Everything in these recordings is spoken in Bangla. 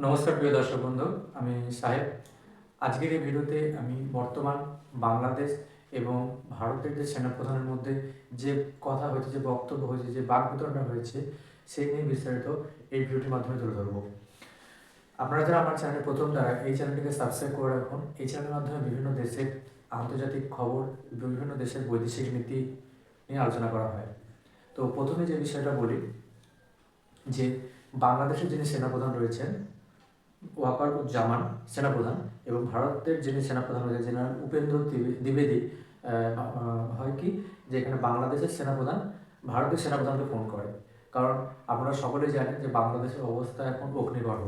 নমস্কার প্রিয় দর্শক বন্ধু, আমি সাহেব। আজকের এই ভিডিওতে আমি বর্তমান বাংলাদেশ এবং ভারতের যে সেনাপ্রধানের মধ্যে যে কথা হয়েছে, যে বক্তব্য হয়েছে, যে বাকবিতণ্ডা হয়েছে, সেই নিয়ে বিস্তারিত এই ভিডিওটির মাধ্যমে তুলে ধরবো। আপনারা যারা আমার চ্যানেলে প্রথম দ্বারা এই চ্যানেলটিকে সাবস্ক্রাইব করে রাখুন। এই চ্যানেলের মাধ্যমে বিভিন্ন দেশের আন্তর্জাতিক খবর, বিভিন্ন দেশের বৈদেশিক নীতি নিয়ে আলোচনা করা হয়। তো প্রথমে যে বিষয়টা বলি, যে বাংলাদেশের যিনি সেনাপ্রধান রয়েছেন ওয়াকারুজ্জামান সেনাপ্রধান, এবং ভারতের যিনি সেনাপ্রধান রয়েছে জেনারেল উপেন্দ্র দ্বিবেদী, হয় কি যে এখানে বাংলাদেশের সেনাপ্রধান ভারতের সেনাপ্রধানকে ফোন করে। কারণ আপনারা সকলেই জানেন যে বাংলাদেশের অবস্থা এখন অগ্নিগর্ভ।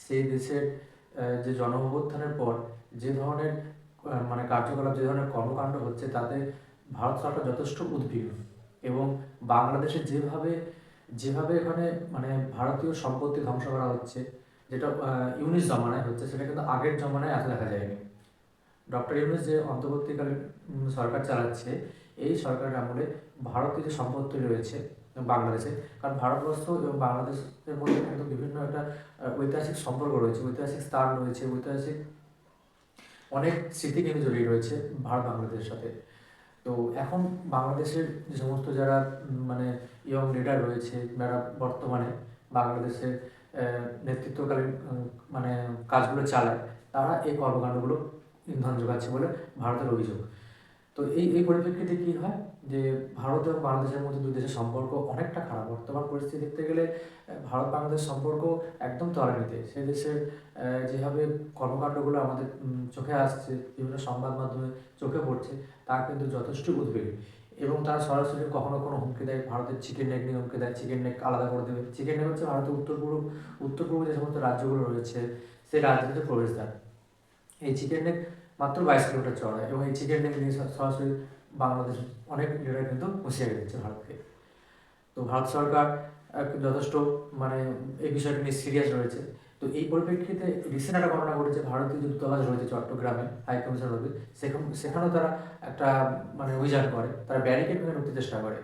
সেই দেশের যে অভ্যুত্থানের পর যে ধরনের মানে কার্যকলাপ, যে ধরনের কর্মকাণ্ড হচ্ছে, তাতে ভারত সরকার যথেষ্ট উদ্বিগ্ন। এবং বাংলাদেশে যেভাবে যেভাবে এখানে মানে ভারতীয় সম্পত্তি ধ্বংস করা হচ্ছে, যেটা ইউনিস জমানায় হচ্ছে, সেটা কিন্তু আগের জমানায় এত দেখা যায়নি। ডক্টর ইউনিস যে অন্তর্বর্তীকালীন সরকার চালাচ্ছে, এই সরকারের আমলে ভারতীয় যে সম্পত্তি রয়েছে বাংলাদেশে, কারণ ভারতবর্ষ এবং বাংলাদেশের মধ্যে কিন্তু বিভিন্ন একটা ঐতিহাসিক সম্পর্ক রয়েছে, ঐতিহাসিক স্থান রয়েছে, ঐতিহাসিক অনেক স্মৃতি কিন্তু জড়িয়ে রয়েছে ভারত বাংলাদেশের সাথে। তো এখন বাংলাদেশের যে সমস্ত যারা মানে ইয়ং লিডার রয়েছে, যারা বর্তমানে বাংলাদেশের নেতৃত্বকালীন মানে কাজগুলো চালায়, তারা এই কর্মকাণ্ডগুলো ইন্ধন যোগাচ্ছে বলে ভারতের অভিযোগ। তো এই এই পরিপ্রেক্ষিতে কী হয়, যে ভারত এবং বাংলাদেশের মধ্যে দুই দেশের সম্পর্ক অনেকটা খারাপ। বর্তমান পরিস্থিতি দেখতে গেলে ভারত বাংলাদেশ সম্পর্ক একদম তলানিতে। সে দেশের যেভাবে কর্মকাণ্ডগুলো আমাদের চোখে আসছে, বিভিন্ন সংবাদ মাধ্যমে চোখে পড়ছে, তা কিন্তু যথেষ্ট উদ্বেগ। এবং তারা সরাসরি কখনো কোনো হুমকি দেয়, ভারতের চিকেন নেক নিয়ে হুমকি দেয়, চিকেন নেক আলাদা করে দেবে। চিকেন নেক হচ্ছে ভারতের উত্তর পূর্ব যে সমস্ত রাজ্যগুলো রয়েছে, সেই রাজ্যের প্রবেশদ্বার। এই চিকেন নেক মাত্র 22 কিলোমিটার চড়া, এবং এই চিকেন নেক নিয়ে সরাসরি বাংলাদেশ অনেক লিডার কিন্তু হুঁশিয়ারি দিচ্ছে ভারতকে। তো ভারত সরকার যথেষ্ট মানে এই বিষয়টি নিয়ে সিরিয়াস রয়েছে। তো এই পরিপ্রেক্ষিতে রিসেন্ট একটা ঘটনা ঘটেছে, ভারতীয় যে দূতাবাস রয়েছে চট্টগ্রামে, হাই কমিশন রয়েছে, সেখানেও তারা একটা মানে অভিযান করে, তারা ব্যারিকেড ভেঙে ঢুকতে চেষ্টা করে,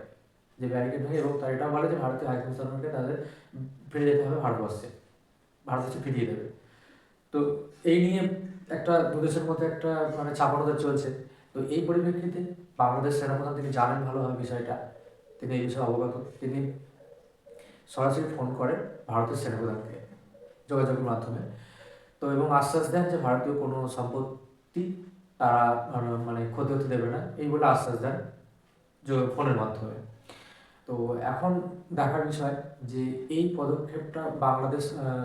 যে ব্যারিকেড ভেঙে, এবং তারা এটা বলে যে ভারতীয় হাই কমিশনকে তাদের ফিরে যেতে হবে ভারতবর্ষে ফিরিয়ে দেবে। তো এই নিয়ে একটা দুদেশের মধ্যে একটা মানে চাপানোদা চলছে। তো এই পরিপ্রেক্ষিতে বাংলাদেশ সেনাপ্রধান, তিনি জানেন ভালোভাবে বিষয়টা, তিনি এই বিষয়ে অবগত, তিনি সরাসরি ফোন করেন ভারতের সেনাপ্রধানকে যোগাযোগের মাধ্যমে। তো এবং আশ্বাস দেন যে ভারতীয় কোনো সম্পত্তি তারা মানে ক্ষতি হতে দেবে না, এই বলে আশ্বাস দেন ফোনের মাধ্যমে। তো এখন দেখার বিষয় যে এই পদক্ষেপটা বাংলাদেশ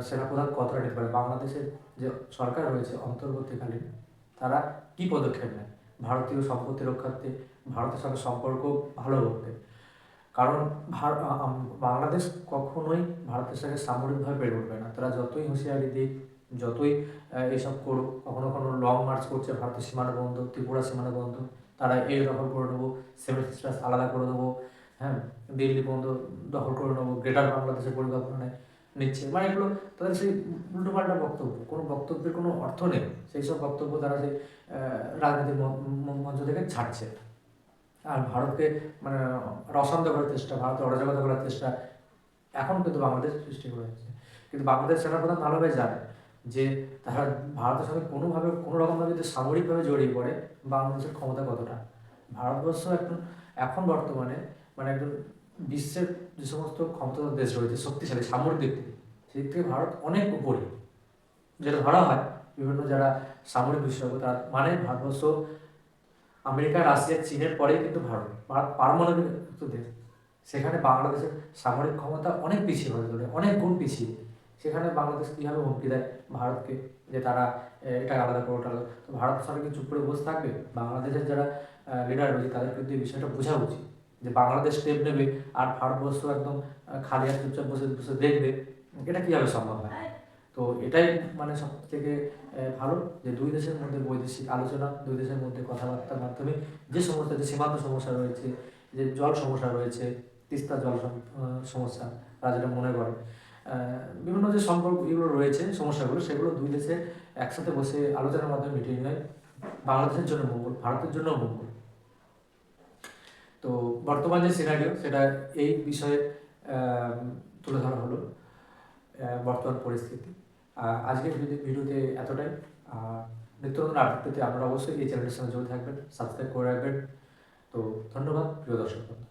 সেনাপ্রধান কতটা নিতে পারে, বাংলাদেশের যে সরকার রয়েছে অন্তর্বর্তীকালীন, তারা কি পদক্ষেপ নেয় ভারতীয় সম্পত্তি রক্ষার্থে, ভারতের সঙ্গে সম্পর্ক ভালো করতে। কারণ বাংলাদেশ কখনোই ভারতের সঙ্গে সামরিকভাবে বেড়ে উঠবে না। তারা যতই হুঁশিয়ারি দিক, যতই এসব করুক, কখনো কখনো লং মার্চ করছে, ভারতের সীমানা বন্ধ, ত্রিপুরা সীমানা বন্ধ, তারা এই দখল করে নেবো, সেভেন সিস্টার্স আলাদা করে দেবো, হ্যাঁ, দিল্লি বন্ধ দখল করে নেবো, গ্রেটার বাংলাদেশের পরিকল্পনা নিচ্ছে, মানে এগুলো তাদের সেই উল্টোপাল্টা বক্তব্য, কোনো বক্তব্যের কোনো অর্থ নেই। সেই সব বক্তব্য তারা সেই রাজনীতির মঞ্চ থেকে ছাড়ছে। আর ভারতকে মানে রসান্দ করার চেষ্টা, ভারতের অরাজকতা করার চেষ্টা এখন কিন্তু বাংলাদেশ সৃষ্টি করে যাচ্ছে। কিন্তু বাংলাদেশ সেনাপ্রধান ভালোভাবে জানে যে তারা ভারতের সঙ্গে কোনোভাবে কোনো রকমভাবে যদি সামরিকভাবে জড়িয়ে পড়ে, বাংলাদেশের ক্ষমতা কতটা। ভারতবর্ষ এখন বর্তমানে মানে একজন বিশ্বের যে সমস্ত ক্ষমতাধর দেশ রয়েছে শক্তিশালী সামরিক দিক থেকে, সেই দিক থেকে ভারত অনেক উপরে, যেটা ধরা হয় বিভিন্ন যারা সামরিক বিশেষজ্ঞ, তার মানে ভারতবর্ষ আমেরিকা, রাশিয়া, চীনের পরেই কিন্তু ভারত পারমাণবিক দেশ। সেখানে বাংলাদেশের সামরিক ক্ষমতা অনেক পিছিয়ে, ভারতের অনেক গুণ পিছিয়ে। সেখানে বাংলাদেশ কীভাবে হুমকি দেয় ভারতকে, যে তারা এটা আলাদা করে ওটা আলাদা। তো ভারত সরকার কি চুপ করে বসে থাকবে? বাংলাদেশের যারা লিডার রয়েছে তাদের কিন্তু এই বিষয়টা বোঝা উচিত, যে বাংলাদেশ স্টেপ নেবে আর ভারতবর্ষ একদম খালি হাতে চুপচাপ বসে বসে দেখবে, এটা কীভাবে সম্ভব হয়? তো এটাই মানে সব থেকে ভালো, যে দুই দেশের মধ্যে বৈদেশিক আলোচনা, দুই দেশের মধ্যে কথাবার্তার মাধ্যমে যে সমস্ত যে সীমান্ত সমস্যা রয়েছে, যে জল সমস্যা রয়েছে, তিস্তা জল সমস্যা, তারা যেটা মনে করে বিভিন্ন যে সম্পর্ক এগুলো রয়েছে, সমস্যাগুলো, সেগুলো দুই দেশে একসাথে বসে আলোচনার মাধ্যমে মিটিয়ে নেয়, বাংলাদেশের জন্য মঙ্গল, ভারতের জন্য মঙ্গল। তো বর্তমান যে সিনারিও, সেটা এই বিষয়ে তুলে ধরা হলো বর্তমান পরিস্থিতি। আজকের ভিডিওতে এতটাই। নিত্য নতুন আপডেট পেতে আপনারা অবশ্যই এই চ্যানেলের সঙ্গে জড়িত থাকবেন, সাবস্ক্রাইব করে রাখবেন। তো ধন্যবাদ প্রিয় দর্শক বন্ধু।